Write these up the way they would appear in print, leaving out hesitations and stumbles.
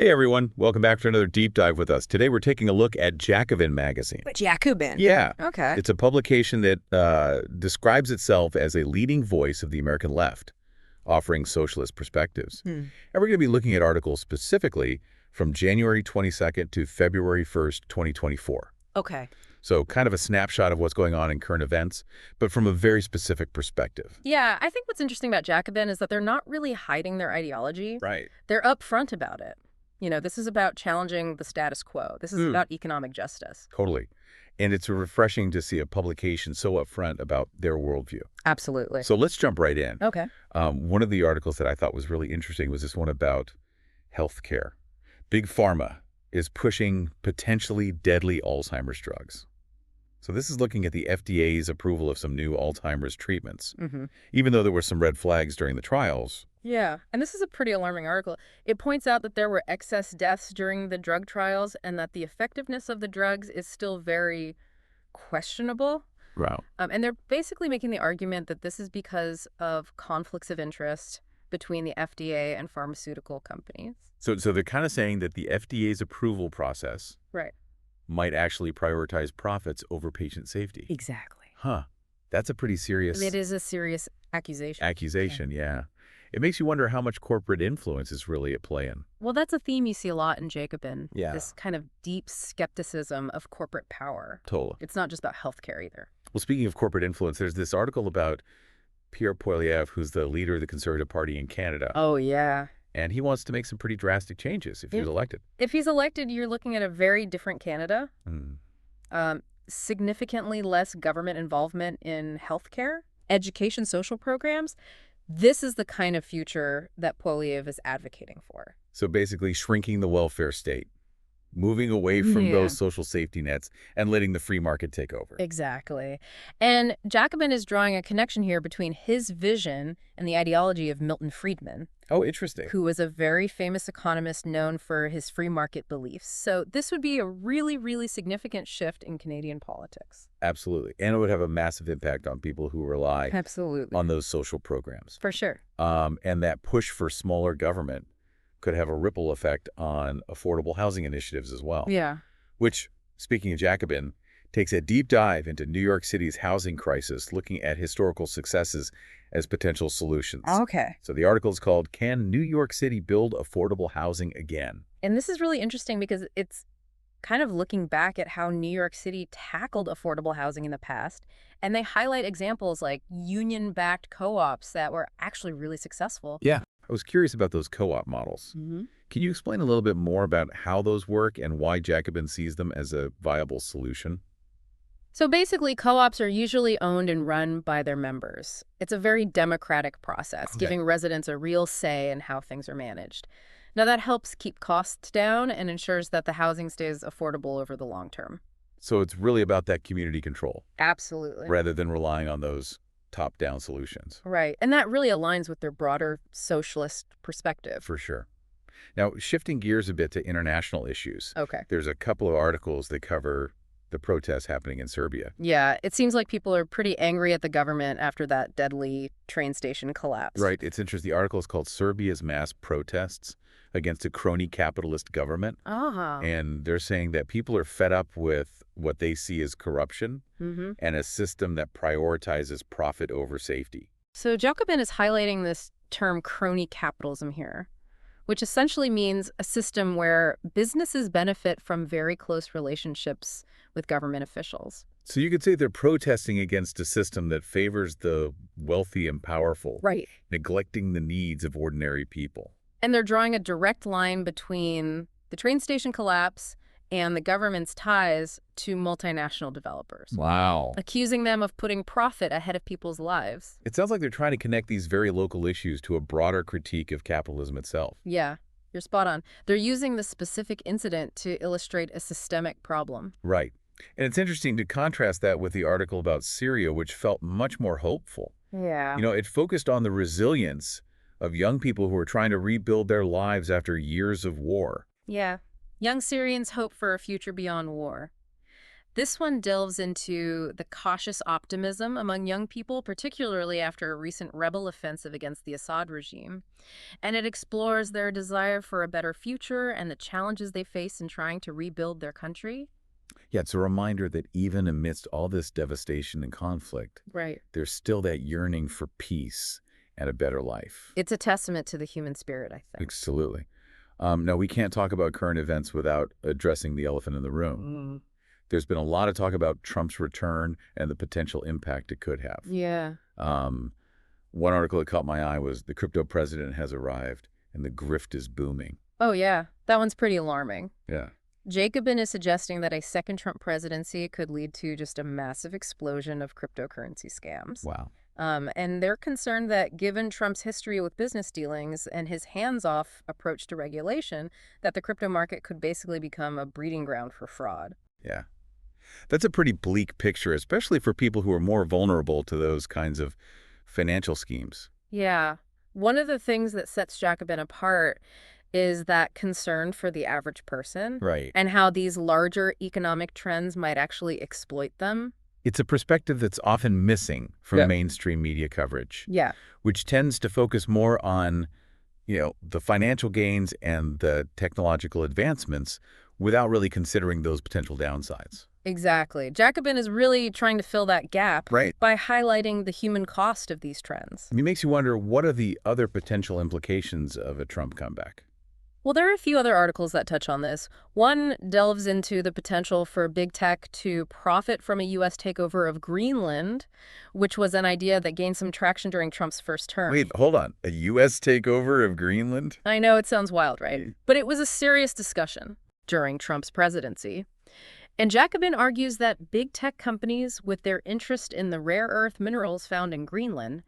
Hey everyone, welcome back to another deep dive with us. Today we're taking a look at Jacobin magazine. Jacobin? Yeah. Okay. It's a publication that describes itself as a leading voice of the American left, offering socialist perspectives. And we're going to be looking at articles specifically from January 22nd to February 1st, 2024. Okay. So kind of a snapshot of what's going on in current events, but from a very specific perspective. Yeah, I think what's interesting about Jacobin is that they're not really hiding their ideology. Right. They're upfront about it. You know, this is about challenging the status quo. This is about economic justice. Totally. And it's refreshing to see a publication so upfront about their worldview. Absolutely. So let's jump right in. Okay. One of the articles that I thought was really interesting was this one about healthcare. Big Pharma is pushing potentially deadly Alzheimer's drugs. So this is looking at the FDA's approval of some new Alzheimer's treatments. Even though there were some red flags during the trials. Yeah, and this is a pretty alarming article. It points out that there were excess deaths during the drug trials and that the effectiveness of the drugs is still very questionable. Wow. And they're basically making the argument that this is because of conflicts of interest between the FDA and pharmaceutical companies. So they're kind of saying that the FDA's approval process might actually prioritize profits over patient safety. Exactly. Huh. That's a pretty serious... It is a serious accusation. Yeah. It makes you wonder how much corporate influence is really at play in. Well, that's a theme you see a lot in Jacobin. Yeah. This kind of deep skepticism of corporate power. Totally. It's not just about healthcare either. Well, speaking of corporate influence, there's this article about Pierre Poilievre, who's the leader of the Conservative Party in Canada. Oh, yeah. And he wants to make some pretty drastic changes if he's elected. If he's elected, you're looking at a very different Canada. Significantly less government involvement in healthcare, education, social programs. This is the kind of future that Poilievre is advocating for. So basically shrinking the welfare state, moving away from those social safety nets and letting the free market take over. Exactly. And Jacobin is drawing a connection here between his vision and the ideology of Milton Friedman. Oh, interesting. Who was a very famous economist known for his free market beliefs. So this would be a really, really significant shift in Canadian politics. Absolutely. And it would have a massive impact on people who rely on those social programs. For sure. And that push for smaller government could have a ripple effect on affordable housing initiatives as well. Yeah. Which, speaking of Jacobin, takes a deep dive into New York City's housing crisis, looking at historical successes as potential solutions. Okay. So the article is called, Can New York City Build Affordable Housing Again? And this is really interesting because it's kind of looking back at how New York City tackled affordable housing in the past. And they highlight examples like union-backed co-ops that were actually really successful. Yeah. I was curious about those co-op models. Can you explain a little bit more about how those work and why Jacobin sees them as a viable solution? So basically, co-ops are usually owned and run by their members. It's a very democratic process, giving residents a real say in how things are managed. Now, that helps keep costs down and ensures that the housing stays affordable over the long term. So it's really about that community control. Absolutely. Rather than relying on those top-down solutions. Right. And that really aligns with their broader socialist perspective. For sure. Now, shifting gears a bit to international issues. Okay. There's a couple of articles that cover the protests happening in Serbia. Yeah, it seems like people are pretty angry at the government after that deadly train station collapse. Right. It's interesting. The article is called Serbia's Mass Protests Against a Crony Capitalist Government. And they're saying that people are fed up with what they see as corruption and a system that prioritizes profit over safety. So Jacobin is highlighting this term crony capitalism here, which essentially means a system where businesses benefit from very close relationships with government officials. So you could say they're protesting against a system that favors the wealthy and powerful, neglecting the needs of ordinary people. And they're drawing a direct line between the train station collapse and the government's ties to multinational developers. Wow. Accusing them of putting profit ahead of people's lives. It sounds like they're trying to connect these very local issues to a broader critique of capitalism itself. Yeah, you're spot on. They're using the specific incident to illustrate a systemic problem. Right. And it's interesting to contrast that with the article about Syria, which felt much more hopeful. Yeah. You know, it focused on the resilience of young people who are trying to rebuild their lives after years of war. Yeah. Young Syrians hope for a future beyond war. This one delves into the cautious optimism among young people, particularly after a recent rebel offensive against the Assad regime. And it explores their desire for a better future and the challenges they face in trying to rebuild their country. Yeah, it's a reminder that even amidst all this devastation and conflict, Right. there's still that yearning for peace and a better life. It's a testament to the human spirit, I think. Absolutely. No, we can't talk about current events without addressing the elephant in the room. There's been a lot of talk about Trump's return and the potential impact it could have. Yeah. One article that caught my eye was the crypto president has arrived and the grift is booming. Oh, yeah. That one's pretty alarming. Yeah. Jacobin is suggesting that a second Trump presidency could lead to just a massive explosion of cryptocurrency scams. Wow. And they're concerned that given Trump's history with business dealings and his hands-off approach to regulation, that the crypto market could basically become a breeding ground for fraud. Yeah. That's a pretty bleak picture, especially for people who are more vulnerable to those kinds of financial schemes. Yeah. One of the things that sets Jacobin apart is that concern for the average person Right. and how these larger economic trends might actually exploit them. It's a perspective that's often missing from Yeah. mainstream media coverage, Yeah. which tends to focus more on, the financial gains and the technological advancements without really considering those potential downsides. Exactly. Jacobin is really trying to fill that gap Right. by highlighting the human cost of these trends. It makes you wonder, what are the other potential implications of a Trump comeback? Well, there are a few other articles that touch on this. One delves into the potential for big tech to profit from a U.S. takeover of Greenland, which was an idea that gained some traction during Trump's first term. Wait, hold on. A U.S. takeover of Greenland? I know it sounds wild, right? But it was a serious discussion during Trump's presidency. And Jacobin argues that big tech companies, with their interest in the rare earth minerals found in Greenland,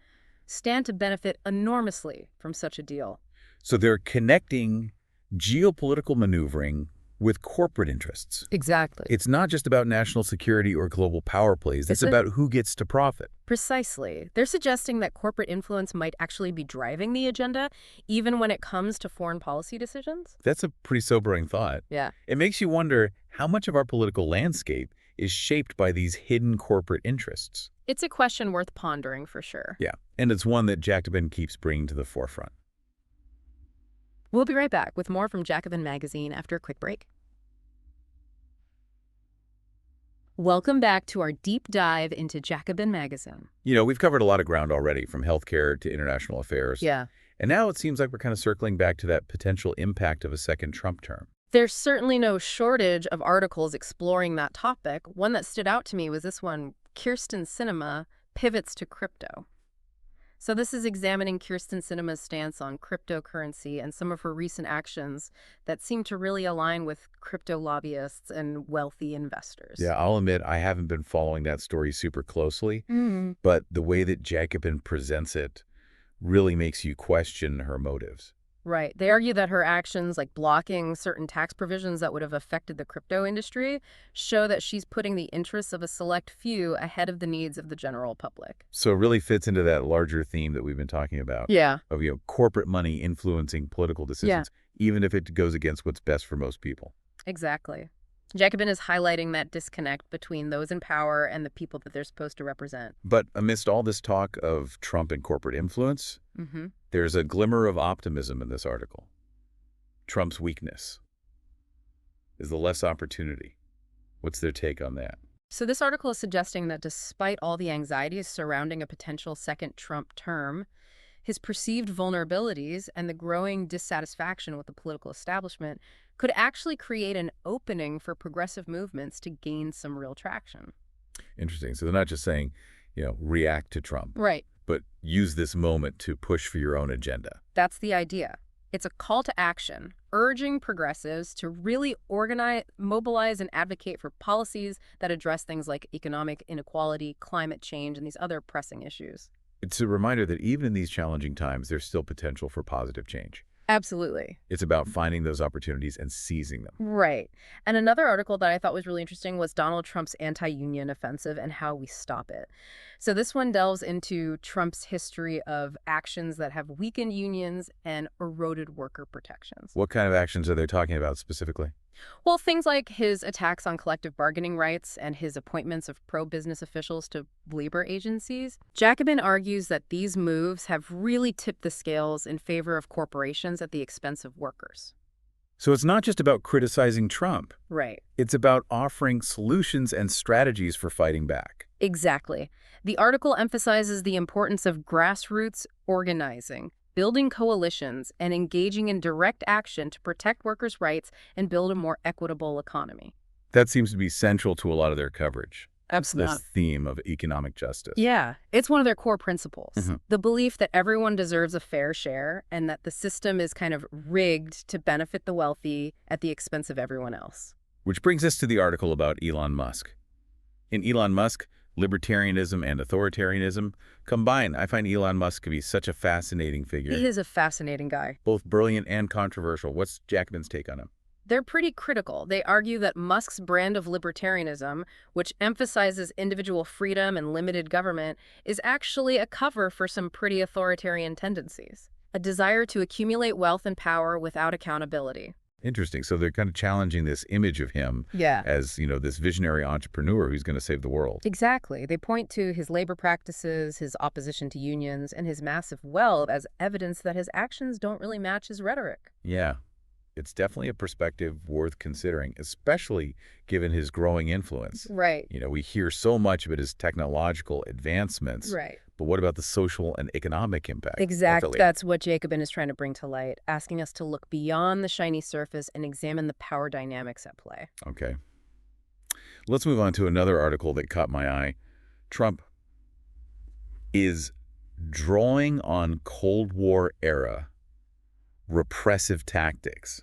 stand to benefit enormously from such a deal. So they're connecting geopolitical maneuvering with corporate interests. Exactly. It's not just about national security or global power plays. It's about who gets to profit. Precisely. They're suggesting that corporate influence might actually be driving the agenda, even when it comes to foreign policy decisions. That's a pretty sobering thought. Yeah. It makes you wonder how much of our political landscape is shaped by these hidden corporate interests. It's a question worth pondering for sure. Yeah, and it's one that Jacobin keeps bringing to the forefront. We'll be right back with more from Jacobin Magazine after a quick break. Welcome back to our deep dive into Jacobin Magazine. We've covered a lot of ground already, from healthcare to international affairs. Yeah. And now it seems like we're kind of circling back to that potential impact of a second Trump term. There's certainly no shortage of articles exploring that topic. One that stood out to me was this one, Kirsten Sinema Pivots to Crypto. So this is examining Kirsten Sinema's stance on cryptocurrency and some of her recent actions that seem to really align with crypto lobbyists and wealthy investors. Yeah, I'll admit I haven't been following that story super closely, but the way that Jacobin presents it really makes you question her motives. Right. They argue that her actions, like blocking certain tax provisions that would have affected the crypto industry, show that she's putting the interests of a select few ahead of the needs of the general public. So it really fits into that larger theme that we've been talking about. Yeah. Of, corporate money influencing political decisions, even if it goes against what's best for most people. Exactly. Jacobin is highlighting that disconnect between those in power and the people that they're supposed to represent. But amidst all this talk of Trump and corporate influence, there's a glimmer of optimism in this article. Trump's weakness is the less opportunity. What's their take on that? So this article is suggesting that despite all the anxieties surrounding a potential second Trump term, his perceived vulnerabilities and the growing dissatisfaction with the political establishment could actually create an opening for progressive movements to gain some real traction. Interesting. So they're not just saying, react to Trump. Right. But use this moment to push for your own agenda. That's the idea. It's a call to action, urging progressives to really organize, mobilize, and advocate for policies that address things like economic inequality, climate change, and these other pressing issues. It's a reminder that even in these challenging times, there's still potential for positive change. Absolutely. It's about finding those opportunities and seizing them. Right. And another article that I thought was really interesting was Donald Trump's anti-union offensive and how we stop it. So this one delves into Trump's history of actions that have weakened unions and eroded worker protections. What kind of actions are they talking about specifically? Well, things like his attacks on collective bargaining rights and his appointments of pro-business officials to labor agencies. Jacobin argues that these moves have really tipped the scales in favor of corporations at the expense of workers. So it's not just about criticizing Trump. Right. It's about offering solutions and strategies for fighting back. Exactly. The article emphasizes the importance of grassroots organizing, building coalitions, and engaging in direct action to protect workers' rights and build a more equitable economy. That seems to be central to a lot of their coverage. Absolutely. This theme of economic justice. Yeah, it's one of their core principles. Mhm. The belief that everyone deserves a fair share and that the system is kind of rigged to benefit the wealthy at the expense of everyone else. Which brings us to the article about Elon Musk. In Elon Musk, libertarianism and authoritarianism combine. I find Elon Musk to be such a fascinating figure. He is a fascinating guy. Both brilliant and controversial. What's Jacobin's take on him? They're pretty critical. They argue that Musk's brand of libertarianism, which emphasizes individual freedom and limited government, is actually a cover for some pretty authoritarian tendencies. A desire to accumulate wealth and power without accountability. Interesting. So they're kind of challenging this image of him as, this visionary entrepreneur who's going to save the world. Exactly. They point to his labor practices, his opposition to unions, and his massive wealth as evidence that his actions don't really match his rhetoric. Yeah. It's definitely a perspective worth considering, especially given his growing influence. Right. We hear so much about his technological advancements. Right. But what about the social and economic impact? Exactly. That's what Jacobin is trying to bring to light, asking us to look beyond the shiny surface and examine the power dynamics at play. Okay. Let's move on to another article that caught my eye. Trump is drawing on Cold War era repressive tactics.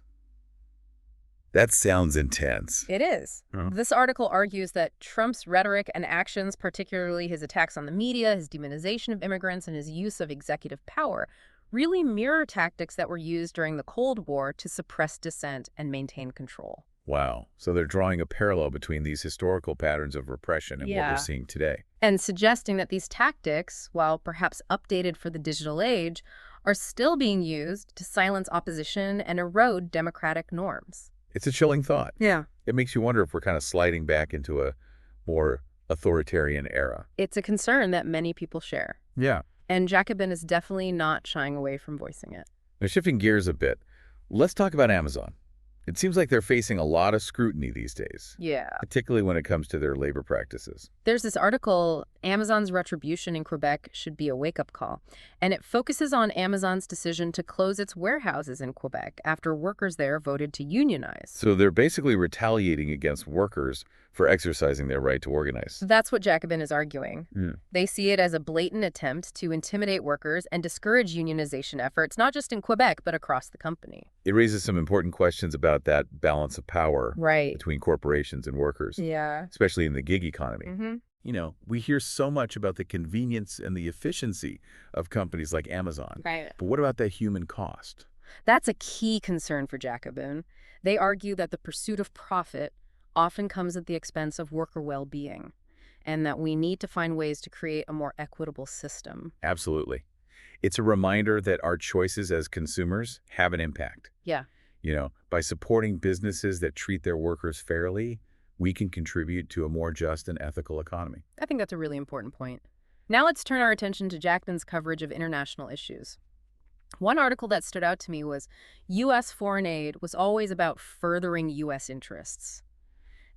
That sounds intense. It is. This article argues that Trump's rhetoric and actions, particularly his attacks on the media, his demonization of immigrants, and his use of executive power, really mirror tactics that were used during the Cold War to suppress dissent and maintain control. Wow. So they're drawing a parallel between these historical patterns of repression and what we're seeing today. And suggesting that these tactics, while perhaps updated for the digital age, are still being used to silence opposition and erode democratic norms. It's a chilling thought. Yeah. It makes you wonder if we're kind of sliding back into a more authoritarian era. It's a concern that many people share. Yeah. And Jacobin is definitely not shying away from voicing it. Now, shifting gears a bit, let's talk about Amazon. It seems like they're facing a lot of scrutiny these days. Yeah. Particularly when it comes to their labor practices. There's this article, Amazon's retribution in Quebec should be a wake-up call. And it focuses on Amazon's decision to close its warehouses in Quebec after workers there voted to unionize. So they're basically retaliating against workers for exercising their right to organize. That's what Jacobin is arguing. Mm. They see it as a blatant attempt to intimidate workers and discourage unionization efforts, not just in Quebec, but across the company. It raises some important questions about that balance of power between corporations and workers, especially in the gig economy. We hear so much about the convenience and the efficiency of companies like Amazon. Right. But what about that human cost? That's a key concern for Jacobin. They argue that the pursuit of profit often comes at the expense of worker well-being, and that we need to find ways to create a more equitable system. Absolutely. It's a reminder that our choices as consumers have an impact. Yeah. By supporting businesses that treat their workers fairly, we can contribute to a more just and ethical economy. I think that's a really important point. Now let's turn our attention to Jacobin's coverage of international issues. One article that stood out to me was U.S. foreign aid was always about furthering U.S. interests.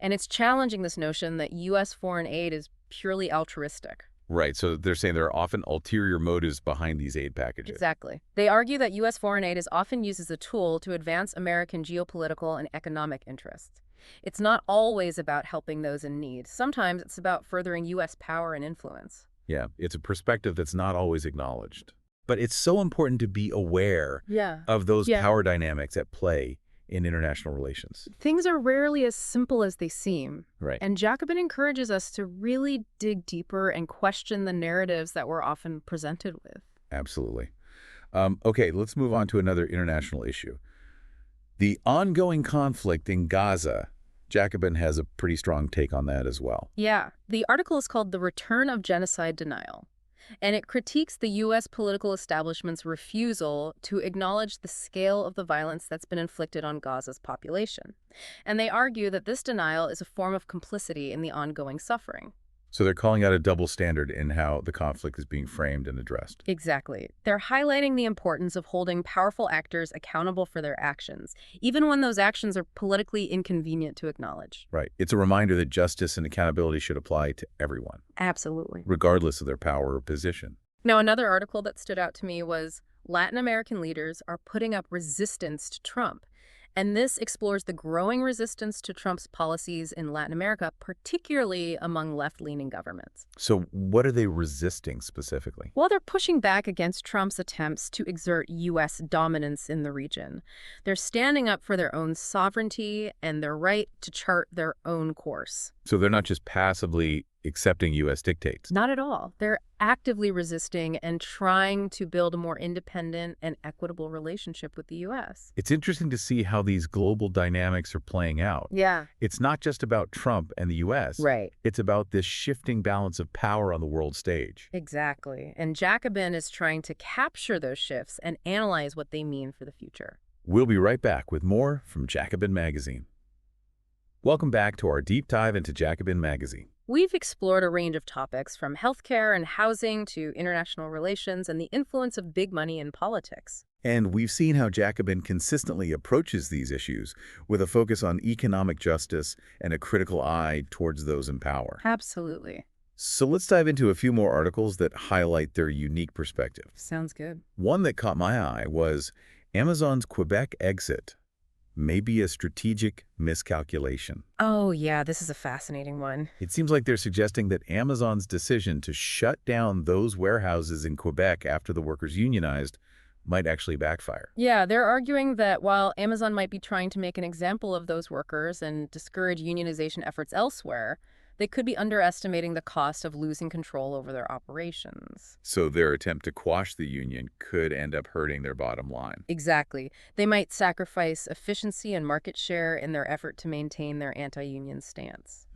And it's challenging this notion that U.S. foreign aid is purely altruistic. Right, so they're saying there are often ulterior motives behind these aid packages. Exactly. They argue that U.S. foreign aid is often used as a tool to advance American geopolitical and economic interests. It's not always about helping those in need. Sometimes it's about furthering U.S. power and influence. Yeah, it's a perspective that's not always acknowledged. But it's so important to be aware of those power dynamics at play in international relations. Things are rarely as simple as they seem. Right. And Jacobin encourages us to really dig deeper and question the narratives that we're often presented with. Absolutely. Okay, let's move on to another international issue. The ongoing conflict in Gaza. Jacobin has a pretty strong take on that as well. Yeah. The article is called The Return of Genocide Denial. And it critiques the U.S. political establishment's refusal to acknowledge the scale of the violence that's been inflicted on Gaza's population. And they argue that this denial is a form of complicity in the ongoing suffering. So they're calling out a double standard in how the conflict is being framed and addressed. Exactly. They're highlighting the importance of holding powerful actors accountable for their actions, even when those actions are politically inconvenient to acknowledge. Right. It's a reminder that justice and accountability should apply to everyone, Absolutely. regardless of their power or position. Now, another article that stood out to me was Latin American leaders are putting up resistance to Trump. And this explores the growing resistance to Trump's policies in Latin America, particularly among left-leaning governments. So what are they resisting specifically? Well, they're pushing back against Trump's attempts to exert U.S. dominance in the region. They're standing up for their own sovereignty and their right to chart their own course. So they're not just passively accepting U.S. dictates. Not at all. They're actively resisting and trying to build a more independent and equitable relationship with the U.S. It's interesting to see how these global dynamics are playing out. Yeah. It's not just about Trump and the U.S. Right. It's about this shifting balance of power on the world stage. Exactly. And Jacobin is trying to capture those shifts and analyze what they mean for the future. We'll be right back with more from Jacobin Magazine. Welcome back to our deep dive into Jacobin Magazine. We've explored a range of topics from healthcare and housing to international relations and the influence of big money in politics. And we've seen how Jacobin consistently approaches these issues with a focus on economic justice and a critical eye towards those in power. Absolutely. So let's dive into a few more articles that highlight their unique perspective. Sounds good. One that caught my eye was Amazon's Quebec exit may be a strategic miscalculation. Oh, yeah, this is a fascinating one. It seems like they're suggesting that Amazon's decision to shut down those warehouses in Quebec after the workers unionized might actually backfire. Yeah, they're arguing that while Amazon might be trying to make an example of those workers and discourage unionization efforts elsewhere, they could be underestimating the cost of losing control over their operations. So their attempt to quash the union could end up hurting their bottom line. Exactly. They might sacrifice efficiency and market share in their effort to maintain their anti-union stance.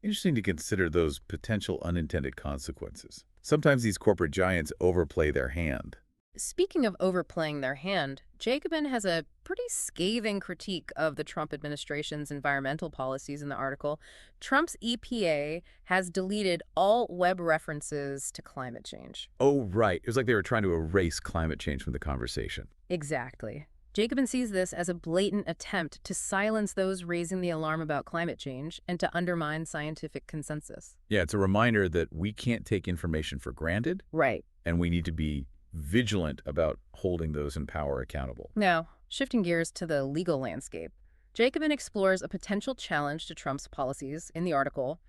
Interesting to consider those potential unintended consequences. Sometimes these corporate giants overplay their hand. Speaking of overplaying their hand, Jacobin has a pretty scathing critique of the Trump administration's environmental policies in the article. Trump's EPA has deleted all web references to climate change. Oh, right. It was like they were trying to erase climate change from the conversation. Exactly. Jacobin sees this as a blatant attempt to silence those raising the alarm about climate change and to undermine scientific consensus. Yeah, it's a reminder that we can't take information for granted, Right. and we need to be vigilant about holding those in power accountable. Now, shifting gears to the legal landscape, Jacobin explores a potential challenge to Trump's policies in the article,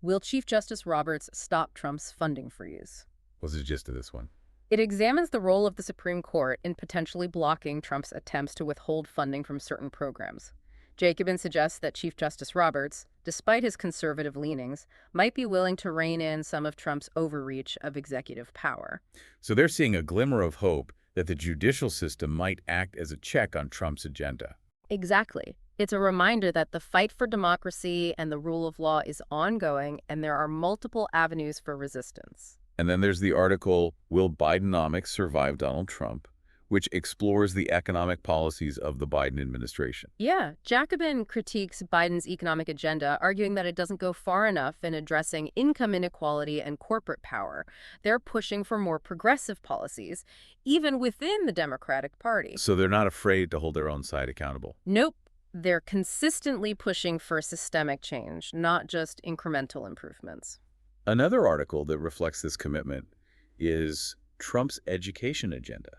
Will Chief Justice Roberts stop Trump's funding freeze? What's the gist of this one? It examines the role of the Supreme Court in potentially blocking Trump's attempts to withhold funding from certain programs. Jacobin suggests that Chief Justice Roberts, despite his conservative leanings, might be willing to rein in some of Trump's overreach of executive power. So they're seeing a glimmer of hope that the judicial system might act as a check on Trump's agenda. Exactly. It's a reminder that the fight for democracy and the rule of law is ongoing, and there are multiple avenues for resistance. And then there's the article, Will Bidenomics Survive Donald Trump?, which explores the economic policies of the Biden administration. Yeah, Jacobin critiques Biden's economic agenda, arguing that it doesn't go far enough in addressing income inequality and corporate power. They're pushing for more progressive policies, even within the Democratic Party. So they're not afraid to hold their own side accountable. Nope. They're consistently pushing for systemic change, not just incremental improvements. Another article that reflects this commitment is Trump's education agenda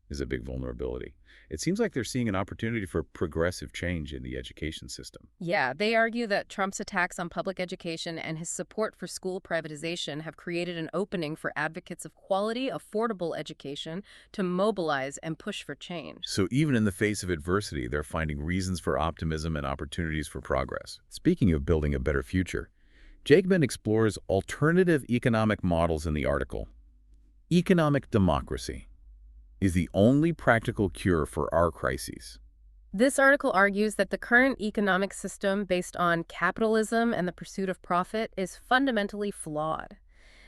is a big vulnerability. It seems like they're seeing an opportunity for progressive change in the education system. Yeah, they argue that Trump's attacks on public education and his support for school privatization have created an opening for advocates of quality, affordable education to mobilize and push for change. So even in the face of adversity, they're finding reasons for optimism and opportunities for progress. Speaking of building a better future, Jacobin explores alternative economic models in the article. Economic democracy is the only practical cure for our crises. This article argues that the current economic system based on capitalism and the pursuit of profit is fundamentally flawed.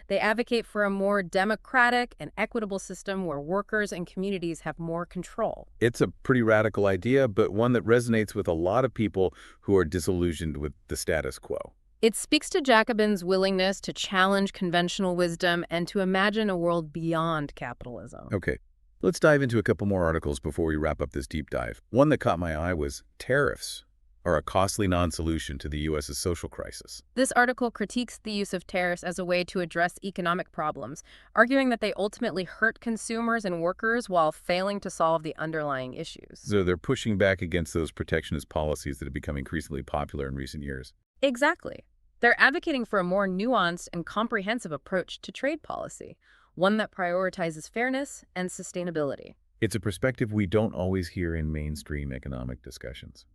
They advocate for a more democratic and equitable system where workers and communities have more control. It's a pretty radical idea, but one that resonates with a lot of people who are disillusioned with the status quo. It speaks to Jacobin's willingness to challenge conventional wisdom and to imagine a world beyond capitalism. Okay, let's dive into a couple more articles before we wrap up this deep dive. One that caught my eye was tariffs are a costly non-solution to the U.S.'s social crisis. This article critiques the use of tariffs as a way to address economic problems, arguing that they ultimately hurt consumers and workers while failing to solve the underlying issues. So they're pushing back against those protectionist policies that have become increasingly popular in recent years. Exactly. They're advocating for a more nuanced and comprehensive approach to trade policy, one that prioritizes fairness and sustainability. It's a perspective we don't always hear in mainstream economic discussions.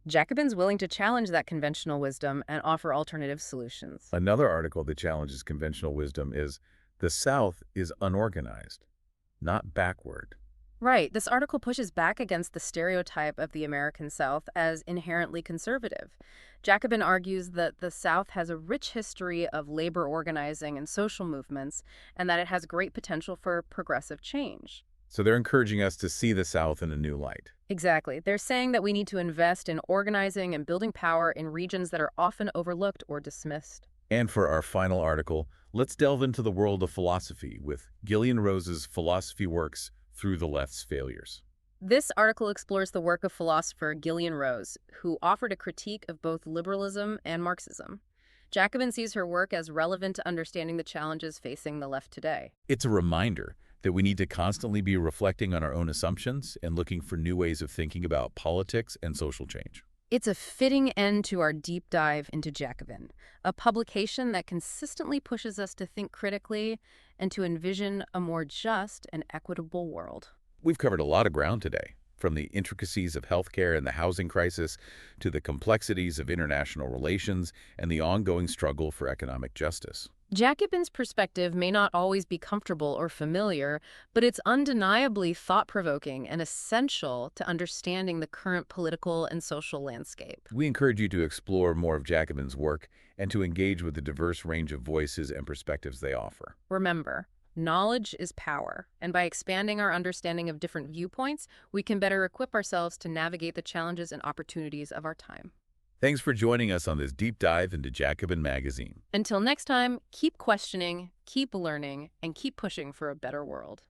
Jacobin's willing to challenge that conventional wisdom and offer alternative solutions. Another article that challenges conventional wisdom is "The South is unorganized, not backward." Right. This article pushes back against the stereotype of the American South as inherently conservative. Jacobin argues that the South has a rich history of labor organizing and social movements, and that it has great potential for progressive change. So they're encouraging us to see the South in a new light. Exactly. They're saying that we need to invest in organizing and building power in regions that are often overlooked or dismissed. And for our final article, let's delve into the world of philosophy with Gillian Rose's Philosophy Works Through the Left's Failures. This article explores the work of philosopher Gillian Rose, who offered a critique of both liberalism and Marxism. Jacobin sees her work as relevant to understanding the challenges facing the left today. It's a reminder that we need to constantly be reflecting on our own assumptions and looking for new ways of thinking about politics and social change. It's a fitting end to our deep dive into Jacobin, a publication that consistently pushes us to think critically and to envision a more just and equitable world. We've covered a lot of ground today, from the intricacies of healthcare and the housing crisis to the complexities of international relations and the ongoing struggle for economic justice. Jacobin's perspective may not always be comfortable or familiar, but it's undeniably thought-provoking and essential to understanding the current political and social landscape. We encourage you to explore more of Jacobin's work and to engage with the diverse range of voices and perspectives they offer. Remember, knowledge is power, and by expanding our understanding of different viewpoints, we can better equip ourselves to navigate the challenges and opportunities of our time. Thanks for joining us on this deep dive into Jacobin Magazine. Until next time, keep questioning, keep learning, and keep pushing for a better world.